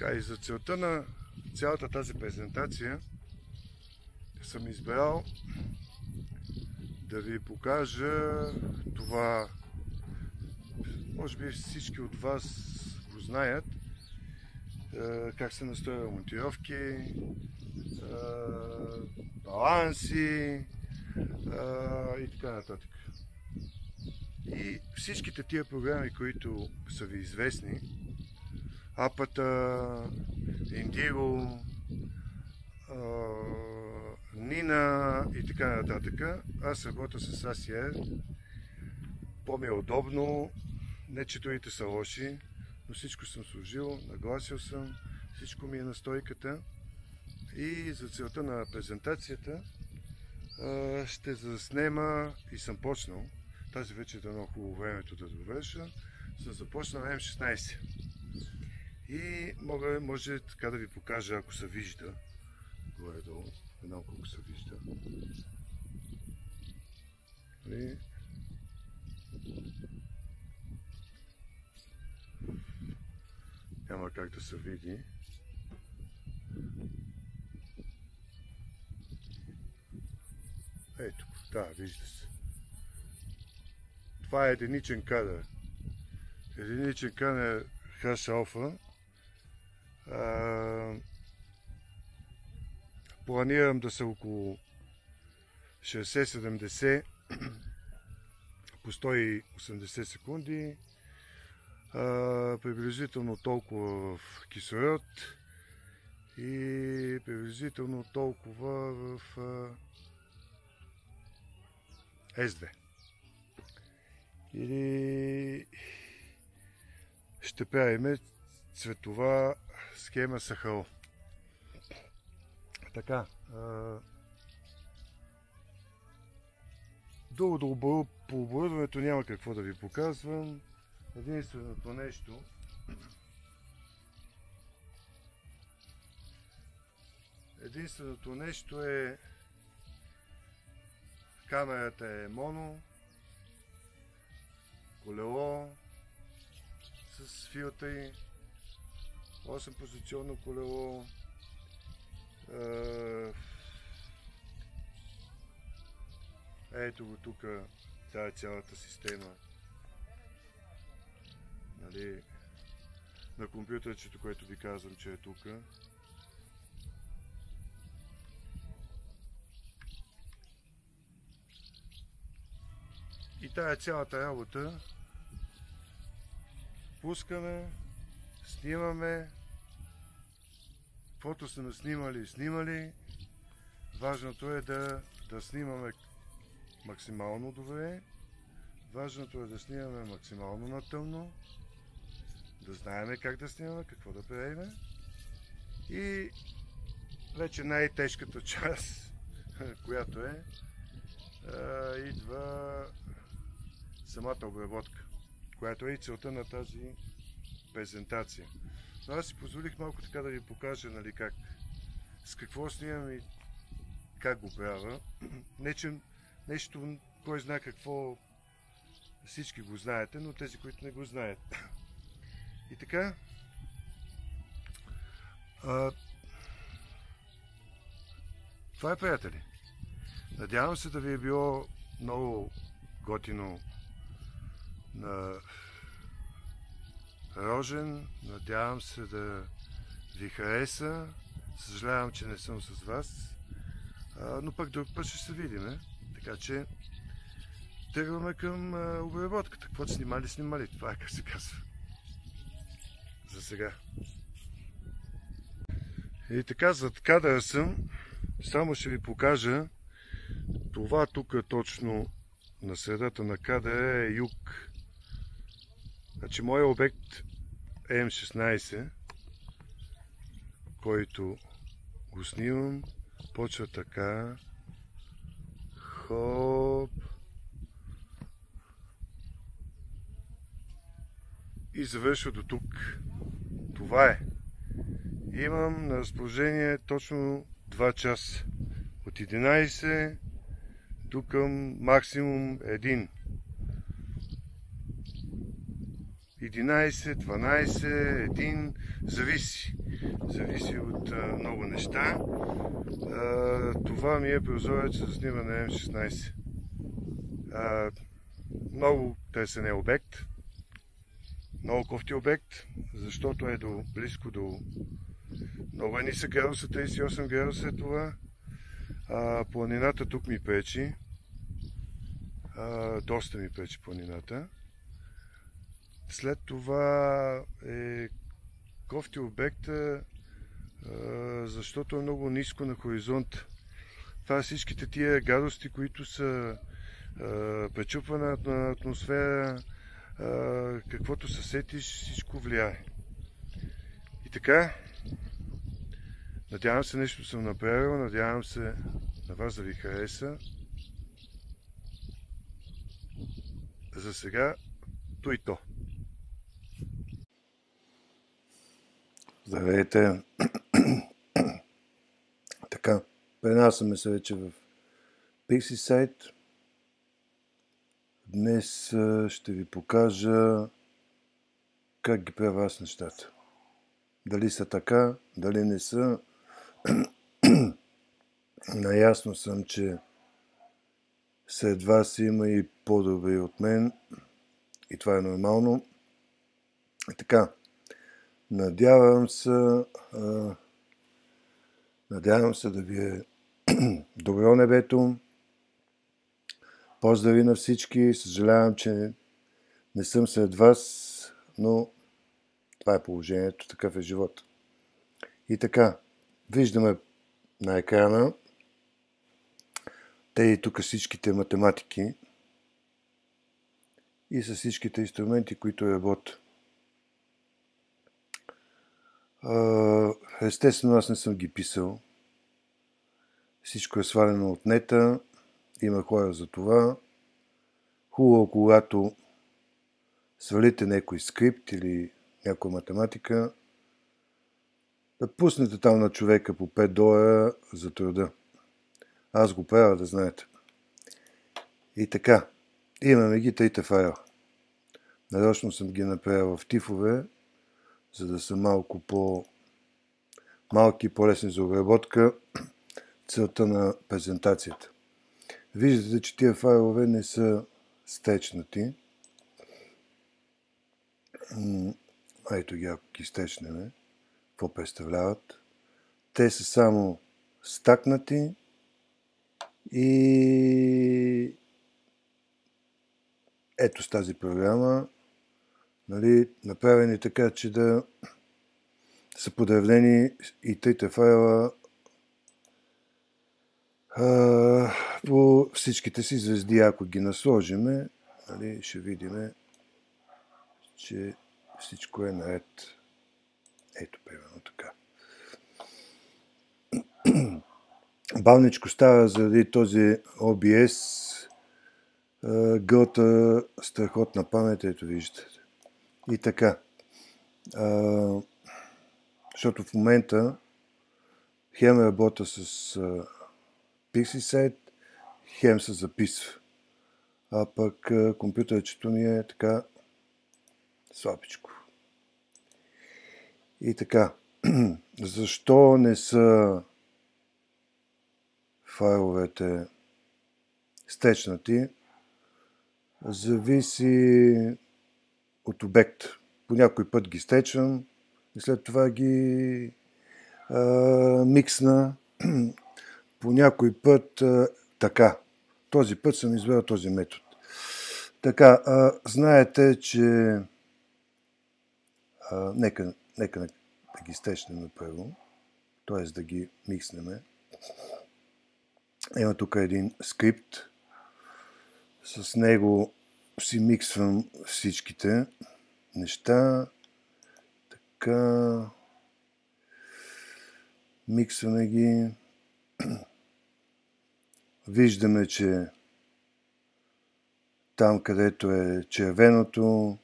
Така, и за целта на цялата тази презентация съм избрал да ви покажа това. Може би всички от вас го знаят, как се настроя монтировки, баланси и така нататък. И всичките тия програми, които са ви известни, Апата, Индиго, Нина и така нататък, аз работя с ACR. По-ми е удобно, не че другите са лоши, но всичко съм сложил, нагласил съм, всичко ми е на стойката. И за целта на презентацията ще заснема и съм почнал. Тази вечер е много хубаво времето да довърша. Съм започнал М16. И може така да ви покажа, ако се вижда. Горе-долу. Не знам колко се вижда. И... няма как да се види. Ето, да, вижда се. Това е единичен кадър. Единичен кадър Хаш Алфа. Планирам да са около 60-70 по 180 секунди. Приблизително толкова в кислород и приблизително толкова в S2. Или ще правим цветова схема СХО. Така. Долу по оборудването няма какво да ви показвам. Единственото нещо е камерата е моно, колело с филтри, 8 позиционно колело, ето го тук, това е цялата система, нали, на компютърчето, което ви казвам, че е тук. И тая цялата работа пускаме, снимаме, каквото сме снимали. Важното е да снимаме максимално добре, важното е да снимаме максимално на тъмно, да знаем как да снимаме, какво да правим. И вече най-тежката част, която идва самата обработка, която е и целта на тази презентация. Но аз си позволих малко така да ви покажа, нали, с какво снимам и как го правя. Не че нещо, кой знае какво, всички го знаете, но тези, които не го знаят. И така, това е, приятели. Надявам се да ви е било много готино на Рожен. Надявам се да ви хареса. Съжалявам, че не съм с вас. Но пък друг път ще се видим. Така че тръгваме към обработката. Каквото снимали. Това е, как се казва. За сега. И така, зад кадъра съм. Само ще ви покажа. Това тук точно на средата на кадъра е юг. Значи моят обект е М16, който го снимам. Почва така. Хоп. И завършва до тук. Това е. Имам на разположение точно 2 часа. От 11 до към максимум 1. 11, 12, 1, зависи. Зависи от много неща. Това ми е прозорец за снимане на М16. Много търсен е обект. Много кофти обект, защото е близко до много нисък градуса, 38 градуса е това. Планината тук ми пречи. Доста ми пречи планината. След това е кофти обекта, защото е много ниско на хоризонт. Това всичките тия гадости, които са пречупване на атмосфера, каквото се сетиш, всичко влияе. И така, надявам се нещо съм направил, надявам се на вас да ви хареса. За сега, то и то. Здравейте! Така, пренасяме се вече в PixieSite. Днес ще ви покажа как ги правя аз нещата. Дали са така, дали не са. Наясно съм, че сред вас има и по-добри от мен. И това е нормално. Така, надявам се да ви е добро небето. Поздрави на всички. Съжалявам, че не съм сред вас, но това е положението, такъв е живот. И така, виждаме на екрана те и тук всичките математики и с всичките инструменти, които работят. Естествено, аз не съм ги писал. Всичко е свалено от нета. Има хора за това. Хубаво, когато свалите някой скрипт или някоя математика, да пуснете там на човека по $5 за труда. Аз го правя, да знаете. И така, имаме ги трите файла. Нарочно съм ги направил в тифове, за да са малко по-малки и по-лесни за обработка. Целта на презентацията. Виждате, че тия файлове не са стечнати. Ето ги, ако ги стечнем, какво представляват. Те са само стакнати и ето с тази програма, нали, направени така, че да са подредени и трите файла по всичките си звезди. Ако ги насложиме, нали, ще видим, че всичко е наред. Ето, примерно така. Бавничко става заради този OBS. Гълта страхотна памет, ето виждате. И така. Защото в момента хем работя с PixieSite, хем се записва. А пък компютърчето ми е така слабичко. И така. Защо не са файловете стечнати? Зависи от обект. По някой път ги стечвам и след това ги миксна. По някой път така. Този път съм избрал този метод. Така, знаете, че нека да ги стечнем първо, т.е. да ги микснем. Има тук един скрипт. С него си миксвам всичките неща. Така. Миксваме ги. Виждаме, че там, където е червеното,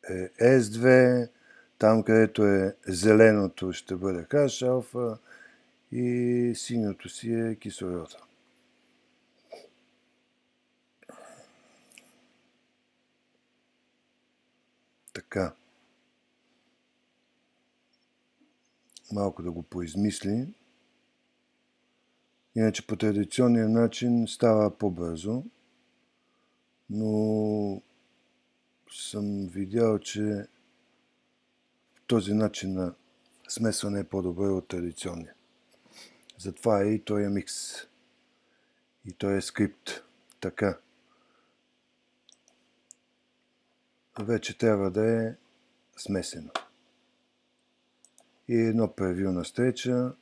е S2, там, където е зеленото, ще бъде H алфа и синьото си е кислорода. Така. Малко да го поизмисли. Иначе по традиционния начин става по-бързо, но съм видял, че този начин на смесване е по-добър от традиционния. Затова и той е микс. И той е скрипт. Така. Вече трябва да е смесено. И едно превю на стреча.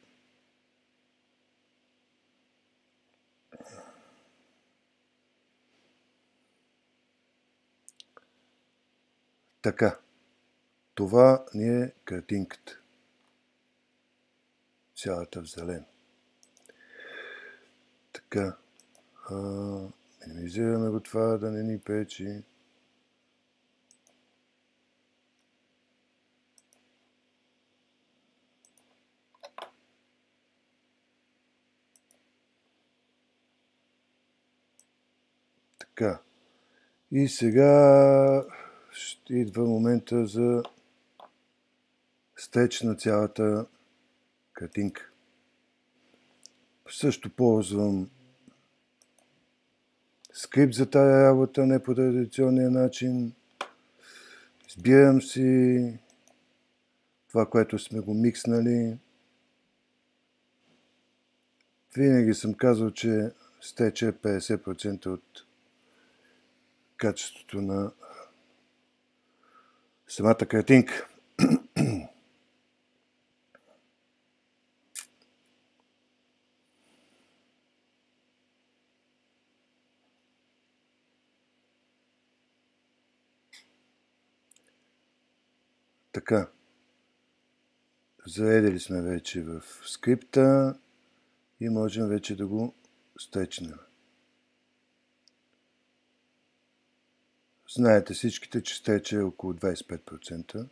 Така. Това ни е картинката. Цялата в зелен. Така. Минимизираме го това, да не ни пречи. Така. И сега ще идва момента за стреч на цялата картинка. Също ползвам скрипт за тая работа, не по традиционния начин. Избирам си това, което сме го микснали. Винаги съм казал, че стреч е 50% от качеството на самата картинка. Така. Заредили сме вече в скрипта и можем вече да го стречнем. Знаете всичките, че стреча е около 25%.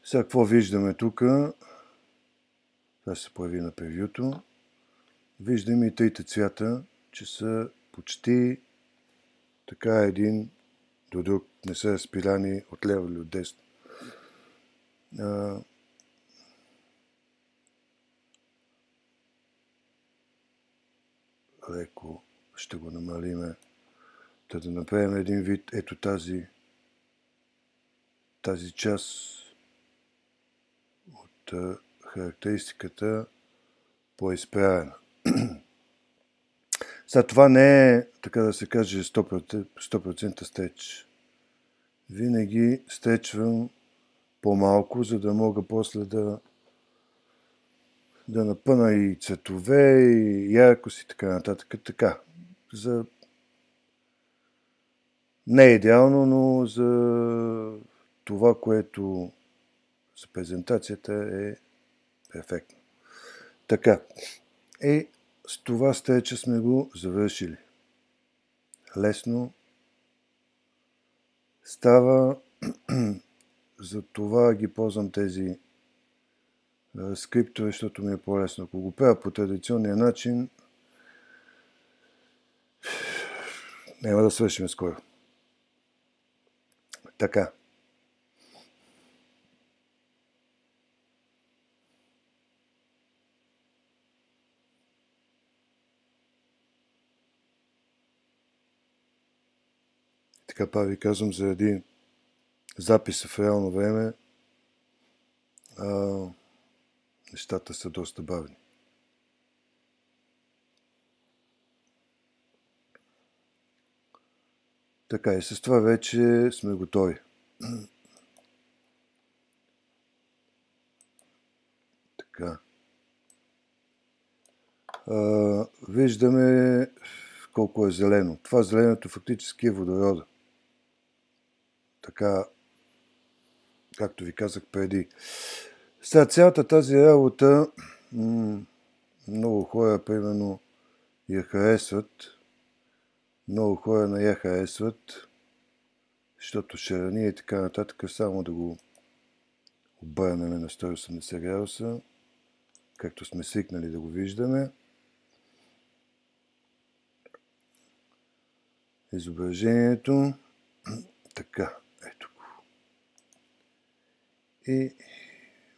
Сега какво виждаме тук? Това се появи на превюто. Виждаме и трите цвята, че са почти така един до друг. Не са разпиляни от ляво или от десно. Леко ще го намалиме, да направим един вид. Ето тази част от характеристиката по-изправена. Сега това не е, така да се каже, 100% стреч. Винаги стречвам по-малко, за да мога после да напъна и цветове, и яркост и така нататък. Така. Не е идеално, но за това, което за презентацията е перфектно. Така. И с това стреча сме го завършили. Лесно става. За това ги ползвам тези скриптове, защото ми е по-лесно. Ако го правя по традиционния начин, няма да свършим скоро. Така. Така пак ви казвам, заради записа в реално време, нещата са доста бавни. Така и с това вече сме готови. Така. Виждаме колко е зелено. Това зеленото фактически е водорода. Така, както ви казах преди. Сега цялата тази работа, много хора, примерно, я харесват. Много хора не я харесват, защото шарани и така нататък, само да го обърнем на 180 градуса, както сме свикнали да го виждаме. изображението. Така, ето го. И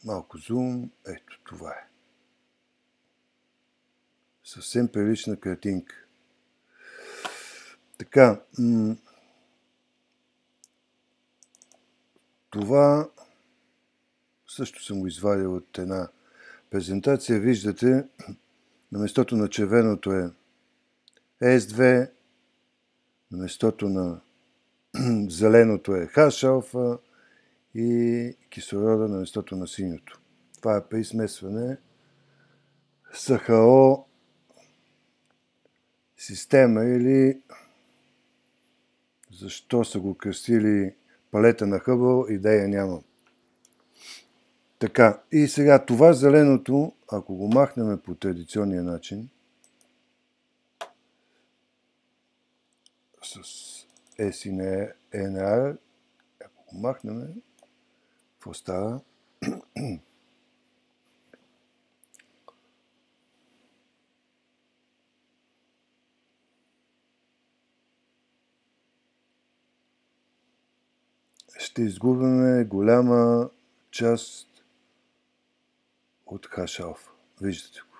малко зум, ето това е. Съвсем прилична картинка. Така, това също съм го извадил от една презентация. Виждате, на местото на червеното е S2, на местото на зеленото е H-алфа и кислорода на местото на синьото. Това е при смесване с ХО система, или защо са го кръстили палета на Хъбъл, идея нямам. Така, и сега това зеленото, ако го махнем по традиционния начин, с S и NR, ако го махнем, какво става? Ще изгубим голяма част от H-алфа. Виждате го.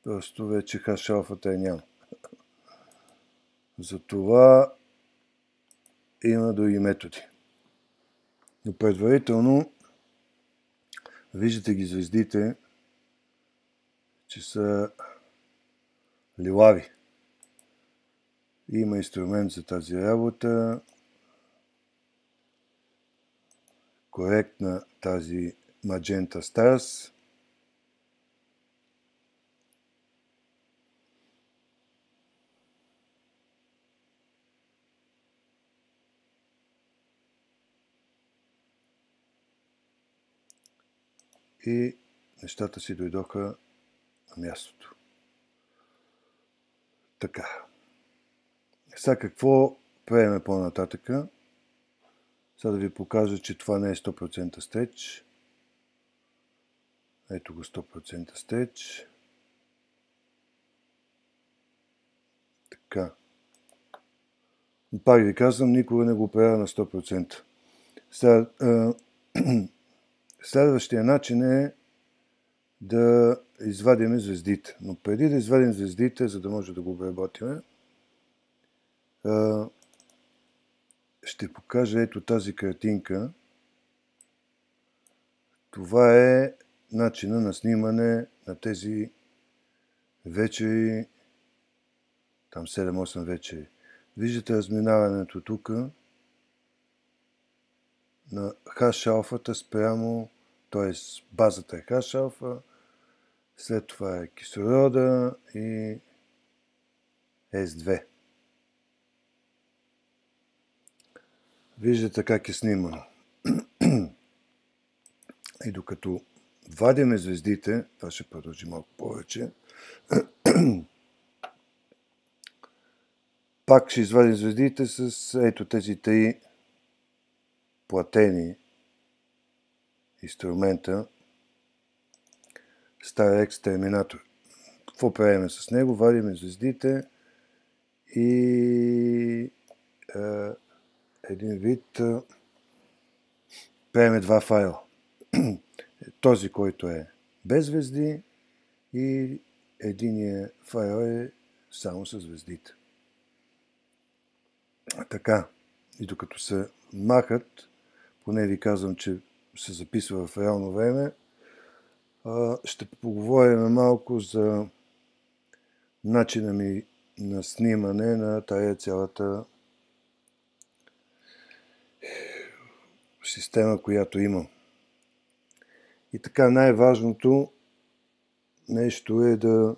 Просто вече H-алфата няма. Затова има други методи. Но предварително виждате ги звездите, че са лилави. Има инструмент за тази работа. Коректна тази Magenta Stars. И нещата си дойдоха на мястото. Така. Сега какво правим по-нататъка? Сега да ви покажа, че това не е 100% стеч. Ето го 100% стеч. Така. Пак ви казвам, никога не го правя на 100%. Сега, следващия начин е да извадим звездите. Но преди да извадим звездите, за да може да го обработим, ще покажа ето тази картинка. Това е начина на снимане на тези вечери, там 7-8 вечери. Виждате разминаването тук на H-алфата спрямо, т.е. базата е H-алфа, след това е кислорода и S2. Виждате как е снимано. И докато вадиме звездите, това ще продължи малко повече, пак ще извадим звездите с ето тези три платени инструмента StarX терминатор. Какво правим с него? Вадим звездите и един вид правим два файла. Този, който е без звезди, и единия файл е само с звездите. Така, и докато се махат, поне ви казвам, че се записва в реално време, ще поговорим малко за начина ми на снимане на тая цялата система, която имам. И така, най-важното нещо е да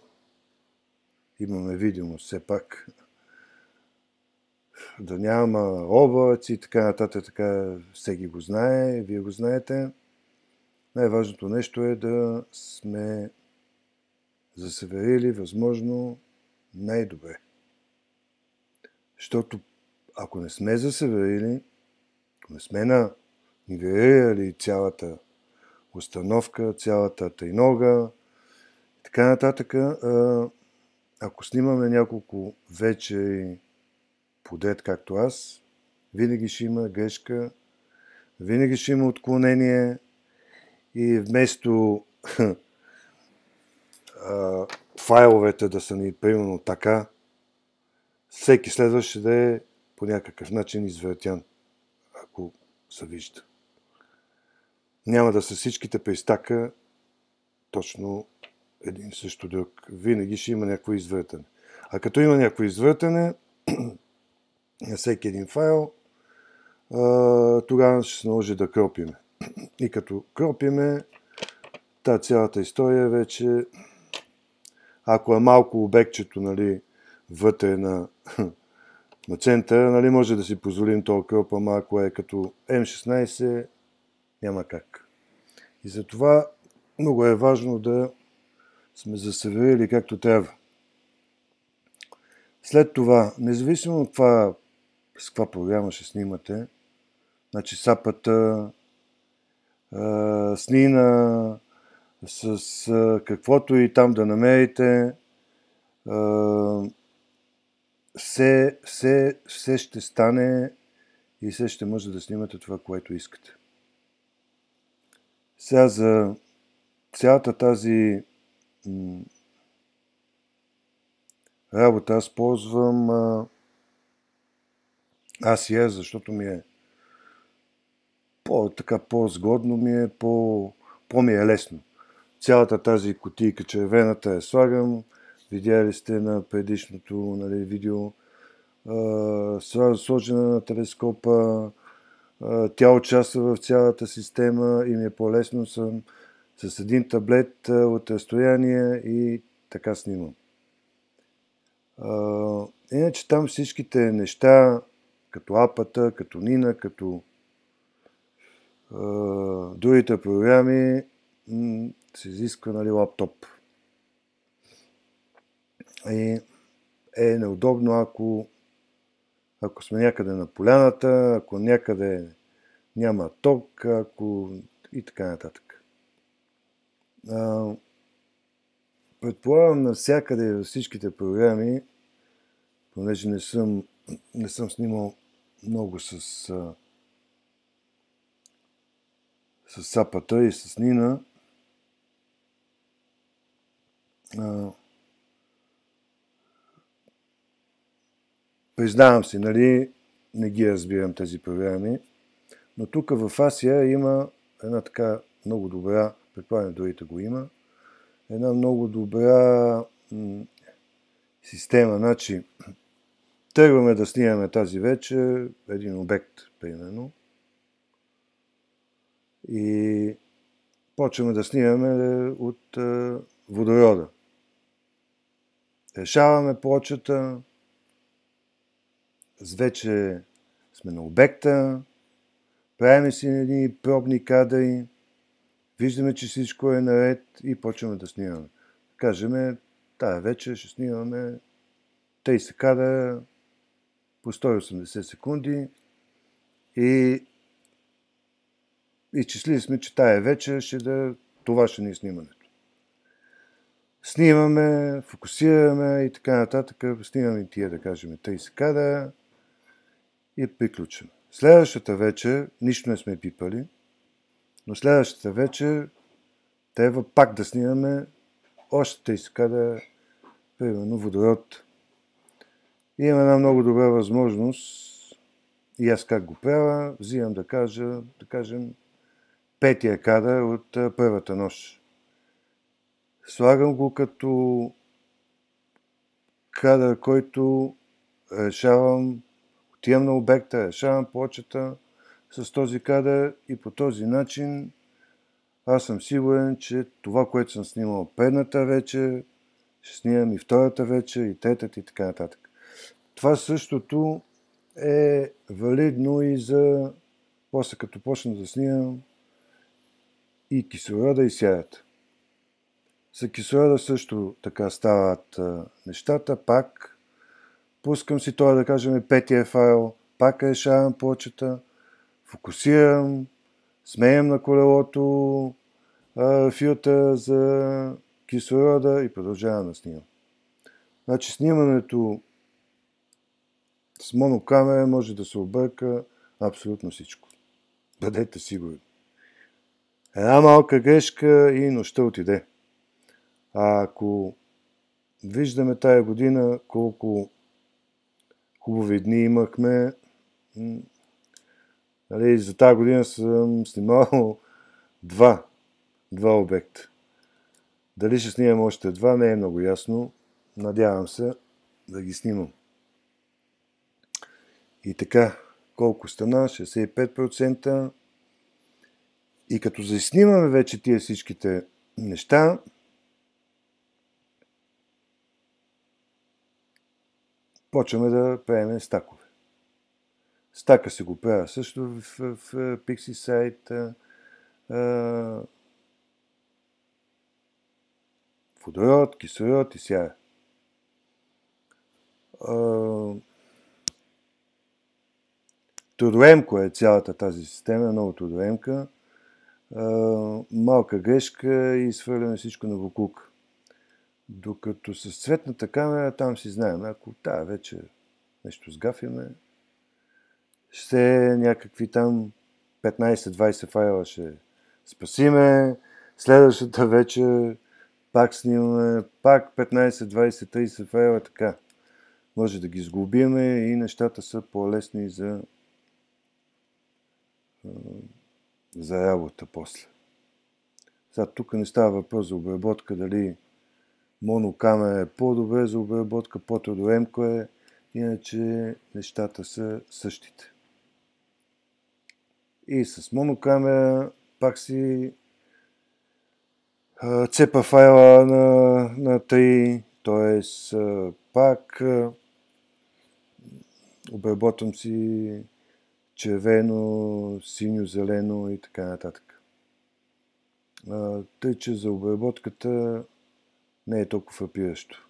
имаме видимост, все пак. Да няма облаци и така нататък, така всеки го знае, вие го знаете. Най-важното нещо е да сме засеверили възможно най-добре. Защото ако не сме засеверили, ако не сме нивелирали цялата установка, цялата тринога и така нататък, ако снимаме няколко вечери подред, както аз, винаги ще има грешка, винаги ще има отклонение и вместо файловете да са ни примерно така, всеки следващ ще да е по някакъв начин извъртян, ако се вижда. Няма да са всичките при стака точно един също друг. Винаги ще има някакво извъртане. А като има някакво извъртане на всеки един файл, тогава ще се наложи да кропиме. И като кропиме, тази цялата история вече, ако е малко обектчето, нали, вътре на центъра, нали, може да си позволим този кроп, ама ако е като M16, няма как. И затова много е важно да сме засеверили както трябва. След това, независимо от това с каква програма ще снимате, значи SAP-ата, с Nina, с каквото и там да намерите, все ще стане и все ще може да снимате това, което искате. Сега за цялата тази работа аз ползвам ACS, защото ми е по-сгодно ми е, по-ми е лесно. Цялата тази кутийка червената я слагам, видяли сте на предишното, нали, видео, сложена на телескопа, тя участва в цялата система и ми е по-лесно, съм с един таблет от разстояние и така снимам. Иначе там всичките неща, като апата, като Nina, като другите програми, се изисква, нали, лаптоп. И е неудобно, ако сме някъде на поляната, ако някъде няма ток, и така нататък. Предполагам навсякъде във всичките програми, понеже не съм снимал много с SAP-ата и с Nina, признавам си, нали, не ги разбирам тези програми, но тук в ASIA има една така много добра, предполагам другите го има, една много добра система. Значи, тръгваме да снимаме тази вечер един обект, примерно, и почваме да снимаме от водорода. Решаваме плочата, вече сме на обекта, правим си едни пробни кадри, виждаме, че всичко е наред и почваме да снимаме. Кажем, тая вечер ще снимаме 30 кадра по 180 секунди и числили сме, че тая вечер това ще ни е снимането. Снимаме, фокусираме и така нататък, снимаме тия, да кажем, 30 кадра и приключваме. Следващата вечер, нищо не сме пипали, но следващата вечер трябва пак да снимаме още 30 кадра, примерно водород. И имам една много добра възможност, и аз как го правя, взимам да кажем, 5-тия кадър от първата нощ. Слагам го като кадър, който решавам, отивам на обекта, решавам плочата с този кадър и по този начин аз съм сигурен, че това, което съм снимал предната вечер, ще снимам и втората вечер, и третата и така нататък. Това същото е валидно и за после като почна да снимам и кислорода и сярата. За кислорода също така стават нещата. Пак пускам си това, да кажем, 5-тия файл, пак решавам плочата, фокусирам, сменям на колелото филтър за кислорода и продължавам да снимам. Значи снимането С монокамера може да се обърка абсолютно всичко. Бъдете сигурни. Една малка грешка и нощта отиде. А ако виждаме тая година колко хубави дни имахме, нали, за тази година съм снимал два обекта. Дали ще снимам още два, не е много ясно. Надявам се да ги снимам. И така, колко стана? 65%. И като заснимаме вече тия всичките неща, почваме да правим стакове. Стака се го правя също в PixieSite, водород, кислород и сяра. Трудоемко е цялата тази система, много трудоемка. Малка грешка и свърляме всичко на боклук. Докато с цветната камера там си знаем, ако тая вече нещо сгафиме, ще някакви там 15-20 файла ще спасиме, следващата вечер пак снимаме, пак 15-20-30 файла, така. Може да ги сглобиме и нещата са по-лесни за работа после. Сега тук не става въпрос за обработка, дали монокамера е по-добре за обработка, по-трудоемко е, иначе нещата са същите. И с монокамера пак си цепа файла на 3, т.е. пак обработвам си червено, синьо, зелено и така нататък. Тъй, че за обработката не е толкова фрапиращо.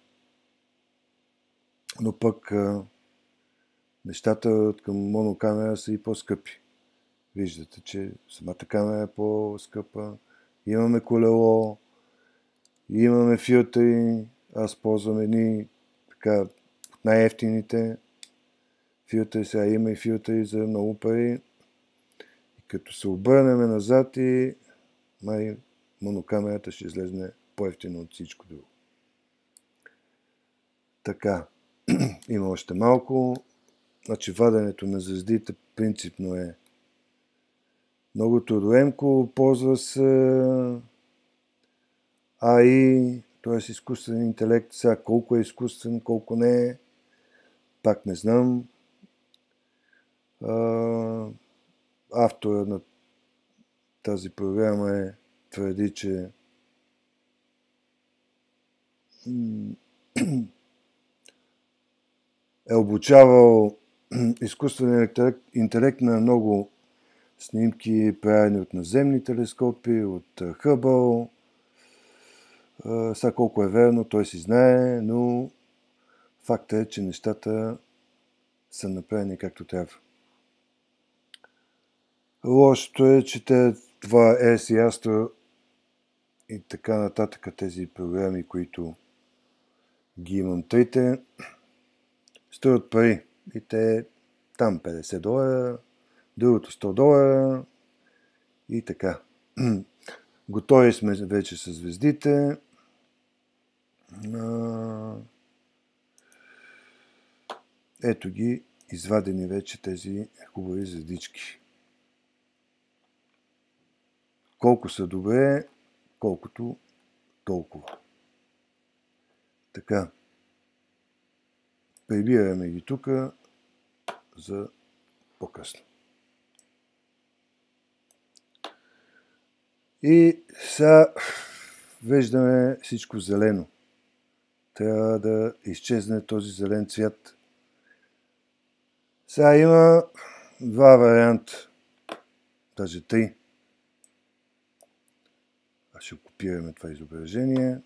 Но пък нещата към монокамера са и по-скъпи. Виждате, че самата камера е по-скъпа. Имаме колело, имаме филтри. Аз ползвам едни така от най-ефтините филтри. Сега има и филтри за много пари. И като се обърнем назад и май монокамерата ще излезне по-ефтино от всичко друго. Така, има още малко. Значи ваденето на звездите принципно е много трудоемко, ползва се AI, т.е. изкуствен интелект. Сега колко е изкуствен, колко не е, пак не знам. Автора на тази програма твърди, че е обучавал изкуствен интелект на много снимки, правени от наземни телескопи, от Хъбъл. Сега колко е верно, той си знае, но факта е, че нещата са направени както трябва. Лошото е, че това ESI Astro и така нататък, тези програми, които ги имам трите, струват пари. И те там $50, другото $100 и така. Готови сме вече с звездите. Ето ги, извадени вече тези хубави звездички. Колко са добре, колкото толкова. Така. Прибираме ги тук за по-късно. И сега виждаме всичко зелено. Трябва да изчезне този зелен цвят. Сега има два варианта. Даже три. Аз ще копираме това изображение.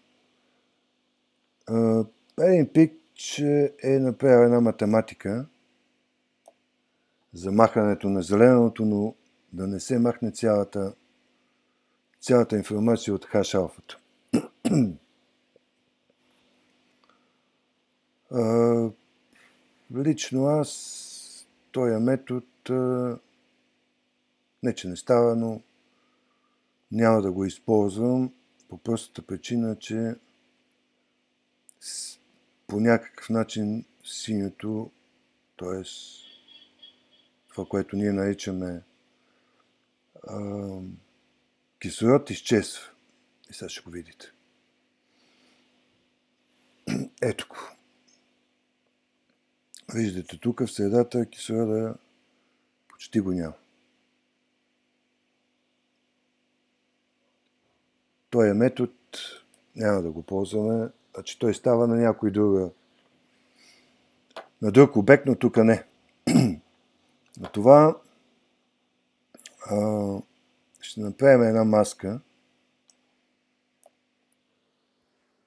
Един пик, че е направил една математика за махането на зеленото, но да не се махне цялата информация от хаш алфата. Лично аз този метод не че не става, но няма да го използвам по простата причина, че по някакъв начин синьото, т.е. това, което ние наричаме кислород, изчезва. И сега ще го видите. Ето го. Виждате тук в средата кислорода почти го няма. Този метод няма да го ползваме, значи той става на някой на друг обект, но тук не. На това ще направим една маска,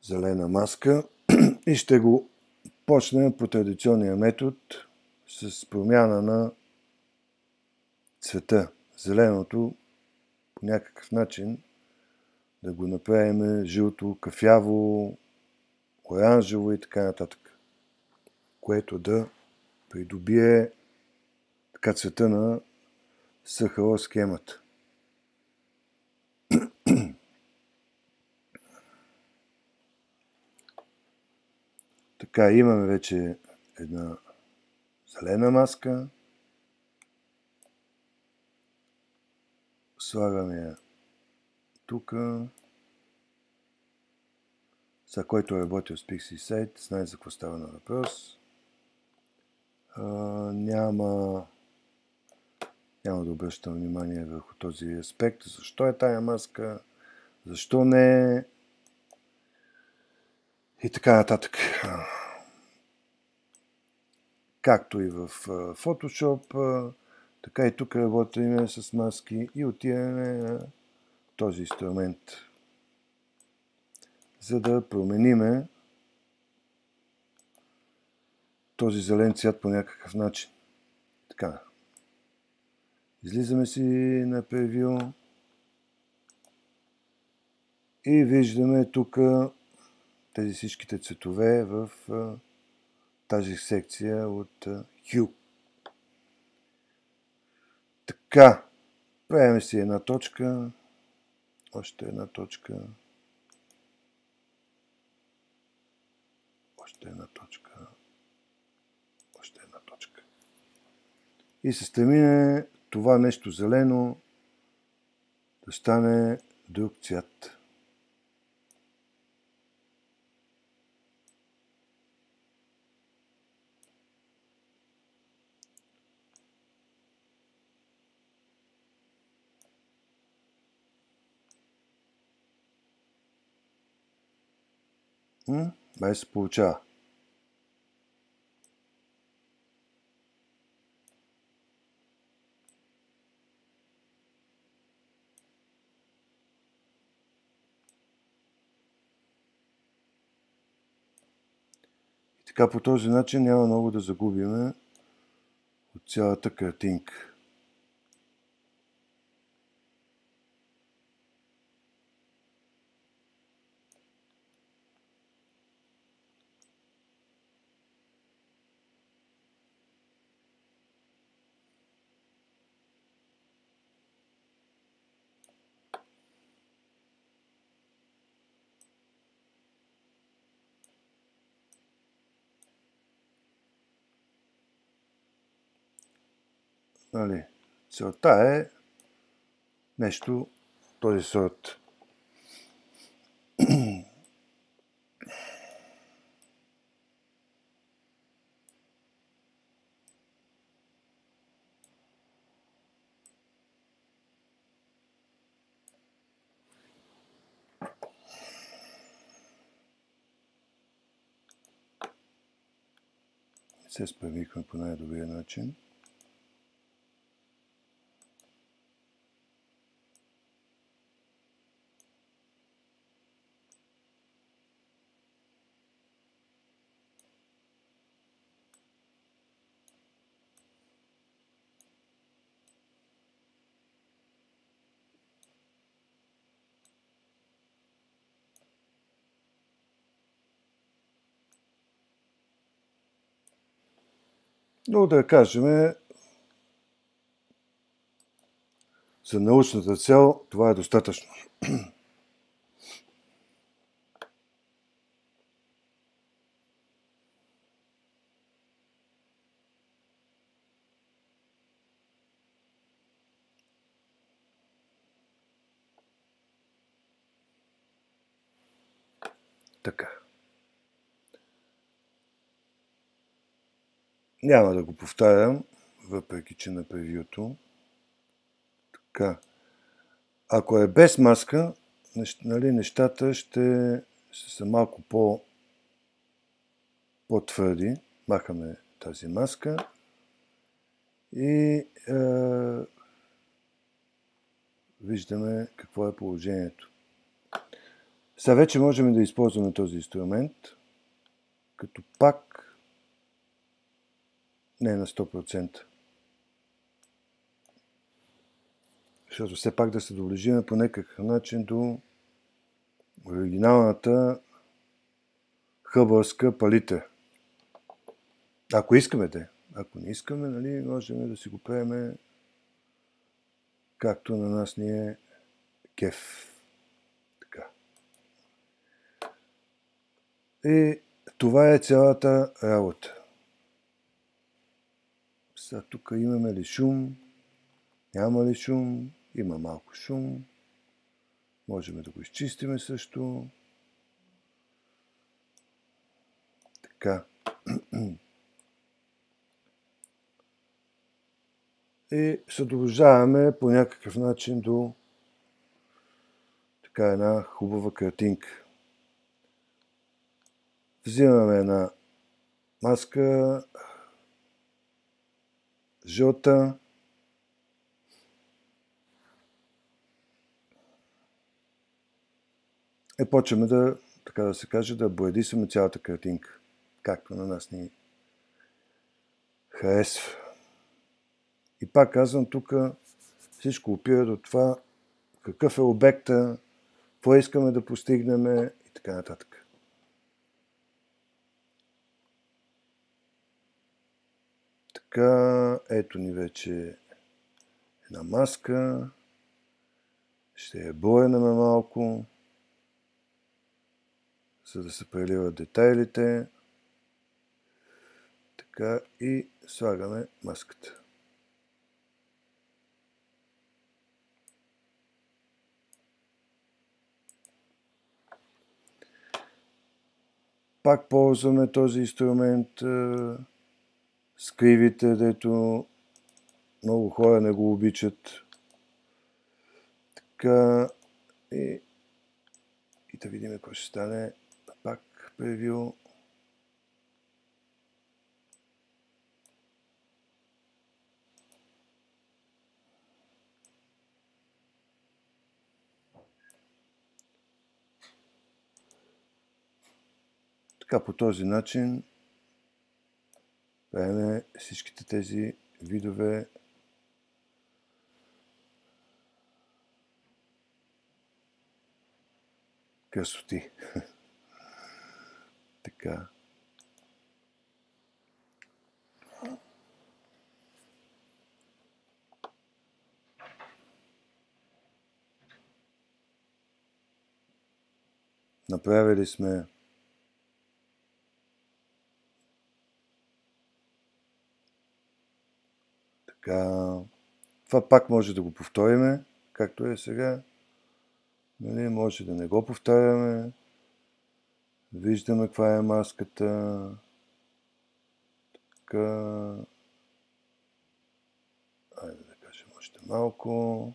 зелена маска, и ще го почнем по традиционния метод с промяна на цвета. Зеленото по някакъв начин да го направим жълто, кафяво, оранжево и така нататък, което да придобие така цвета на СХО схемата. Така, имаме вече една зелена маска. Слагаме я тук. За който е работил с PixieSite, знае за какво става на въпрос. Няма да обръщам внимание върху този аспект. Защо е тая маска? Защо не? И така нататък. Както и в Photoshop, така и тук работим с маски и отиваме на този инструмент, за да промениме този зелен цвят по някакъв начин. Така. Излизаме си на превю и виждаме тук тези всичките цветове в тази секция от Hue. Така, правим си една точка, още една точка, още една точка, още една точка. И се стремим това нещо зелено да стане друг цвят. Май се получава. И така по този начин няма много да загубиме от цялата картинка. Нали, целта е нещо този сорт. Се справихме по най-добрия начин. Но да кажем, за научната цел това е достатъчно. Така. Няма да го повтарям, въпреки че на превюто. Така. Ако е без маска, нали, нещата ще са малко по-твърди. Махаме тази маска и виждаме какво е положението. Сега вече можем да използваме този инструмент, като пак не на 100%. Защото все пак да се доближим по някакъв начин до оригиналната хъбърска палитра. Ако искаме да. Ако не искаме, нали, можем да си го правим както на нас ни е кеф. Така. И това е цялата работа. Сега тук имаме ли шум? Няма ли шум? Има малко шум. Можем да го изчистиме също. Така. И се доближаваме по някакъв начин до така една хубава картинка. Взимаме една маска жълта. И почваме да, така да се каже, да боядисаме цялата картинка, както на нас ни харесва. И пак казвам, тук всичко опира до това какъв е обекта, какво искаме да постигнем и така нататък. Така, ето ни вече една маска. Ще я боенаме малко, за да се преливат детайлите. Така и слагаме маската. Пак ползваме този инструмент с кривите, дето много хора не го обичат. Така и да видим какво ще стане. Пак превю. Така по този начин правим всичките тези видове красоти. Така. Направили сме така. Това пак може да го повториме, както е сега. Нали, може да не го повтаряме. Виждаме каква е маската. Така. Айде да кажем още малко.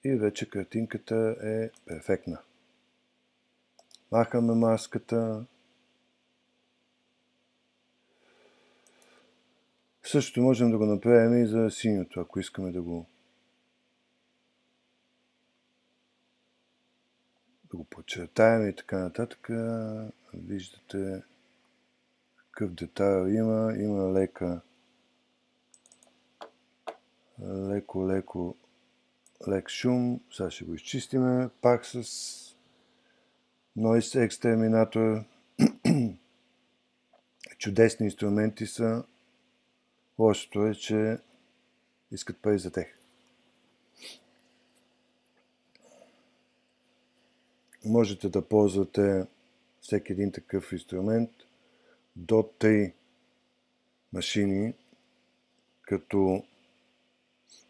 И вече картинката е перфектна. Махаме маската. Същото можем да го направим и за синьото, ако искаме да го подчертаем и така нататък. Виждате какъв детайл има. Има лек шум. Сега ще го изчистиме пак с Noise Exterminator. Чудесни инструменти са. Лошото е, че искат пари за тях. Можете да ползвате всеки един такъв инструмент до 3 машини, като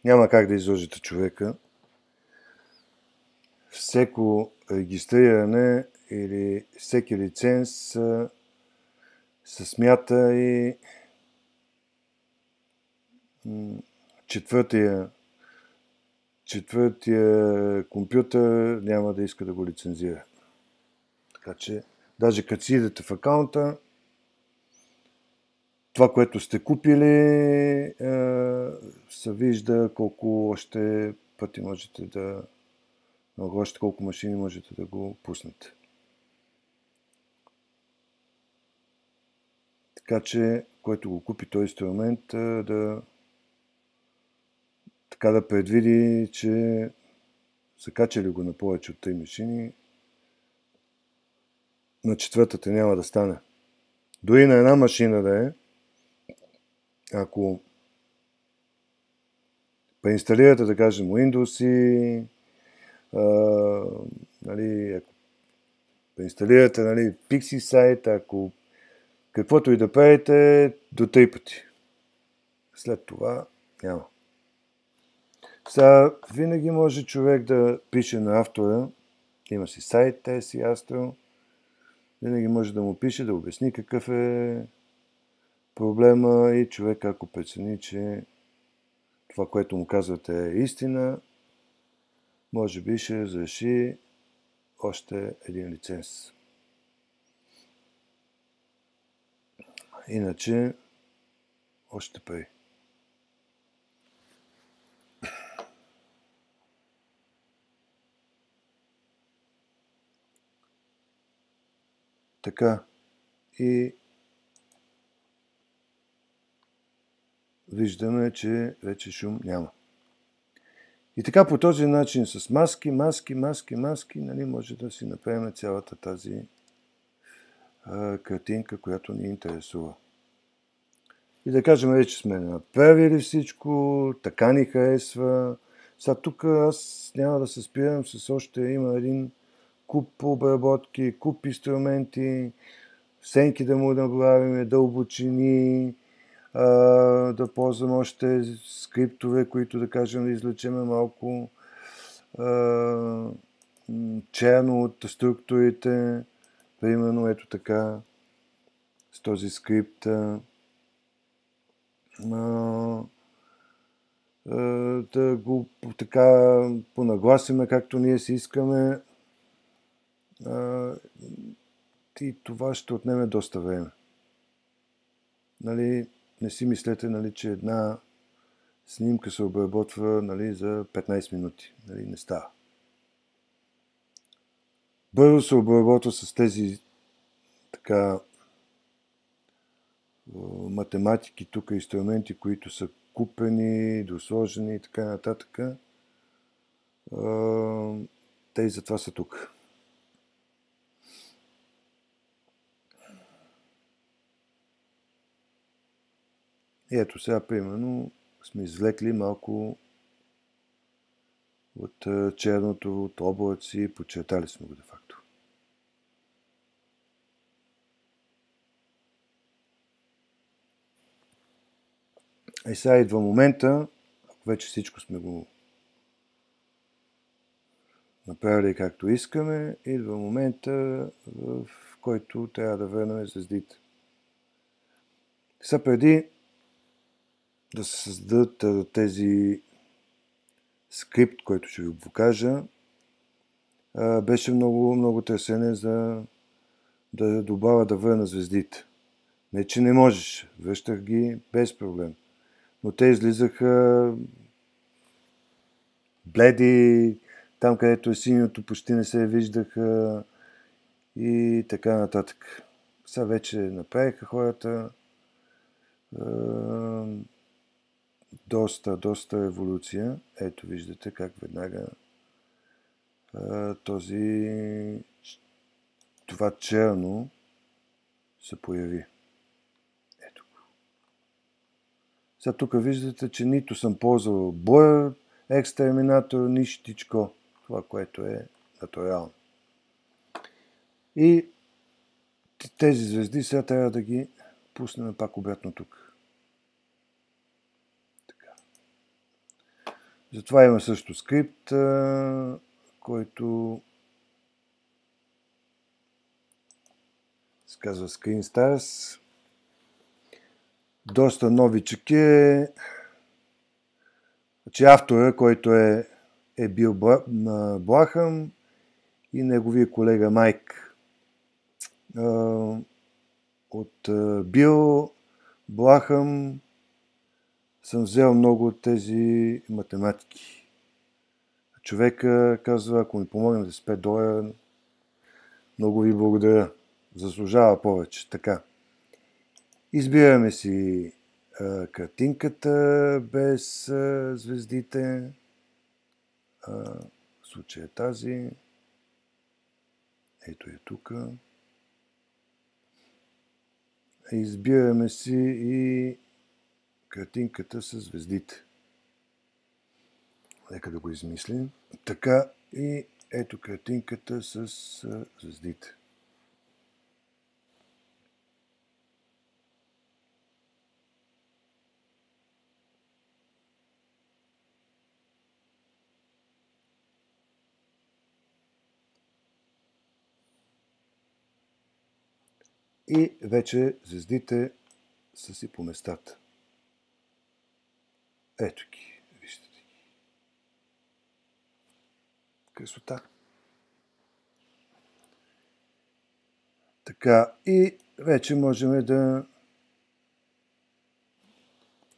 няма как да изложите човека. Всеко регистриране или всеки лиценз се смята и четвъртия компютър няма да иска да го лицензира. Така че, даже като си идете в акаунта, това, което сте купили, се вижда колко още пъти можете да... още колко машини можете да го пуснете. Така че, който го купи този инструмент, да предвиди, че са качали го на повече от 3 машини, на четвъртата няма да стане. Дори на една машина да е, ако преинсталирате, да кажем, Windows и ако преинсталирате Pixie сайт, ако каквото и да правите, до 3 пъти. След това няма. Сега винаги може човек да пише на автора, има си сайт, TSC Astro, винаги може да му пише, да обясни какъв е проблема и човек, ако прецени, че това, което му казвате е истина, може би ще разреши още един лиценз. Иначе, още пари. Така, и виждаме, че вече шум няма. И така по този начин с маски, може да си направим цялата тази картинка, която ни интересува. И да кажем, вече сме направили всичко, така ни харесва. Сега тук аз няма да се спирам с още, има един куп обработки, куп инструменти, сенки да му направим, дълбочини, да ползвам още скриптове, които да кажем да излечеме малко черно от структурите. Примерно ето така с този скрипт да го така понагласиме както ние си искаме. И това ще отнеме доста време. Не си мислете, че една снимка се обработва за 15 минути. Не става. Бързо се обработва с тези така математики, тук инструменти, които са купени, досложени и така нататък. Те и затова са тук. И ето сега, примерно, сме извлекли малко от черното, от облаци, подчертали сме го де факто. И сега идва момента, ако вече всичко сме го направили както искаме, идва момента, в който трябва да върнем звездите. Сега преди да се създадат тези скрипт, който ще ви покажа, беше много търсене за да добавя да върна звездите. Не, че не можеш. Връщах ги без проблем. но те излизаха бледи, там където е синьото почти не се виждаха и така нататък. Сега вече направиха хората доста еволюция. Ето виждате как веднага това черно се появи. Ето го. Сега тук виждате, че нито съм ползвал Blur, Exterminator, нищичко. Това, което е натурално. И тези звезди сега трябва да ги пуснем пак обратно тук. Така. Затова има също скрипт, който се казва Screen Stars. Доста новичък е. Значи автора, който е бил Блахъм и неговия колега Майк. От Бил Блахъм съм взел много от тези математики. Човека казва, ако ми помогнете с $5, много ви благодаря. Заслужава повече. Избираме си картинката без звездите. В случая е тази. Ето е тук. Избираме си и картинката с звездите. Нека да го измислим. Така и ето картинката с звездите. И вече звездите са си по местата. Ето ги, виждате ги. Красота. Така, и вече можем да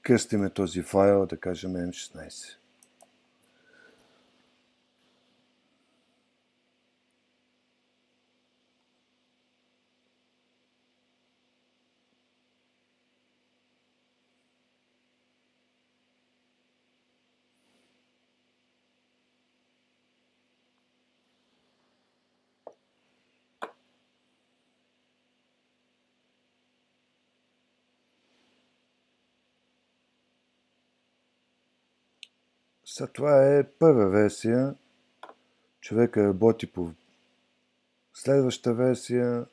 кръстиме този файл, да кажем M16. Това е първа версия. Човека работи по следваща версия.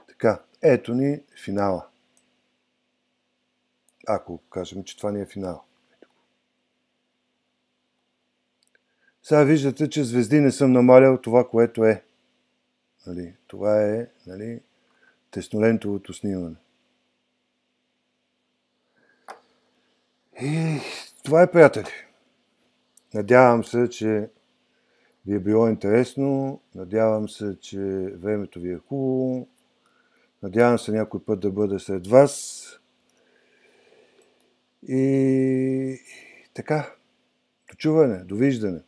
Така, ето ни финала. Ако кажем, че това ни е финал. Сега виждате, че звезди не съм намалял това, което е. Това е теснолентовото снимане. И това е, приятели. Надявам се, че ви е било интересно. Надявам се, че времето ви е хубаво. Надявам се някой път да бъда сред вас. И така, до чуване, довиждане.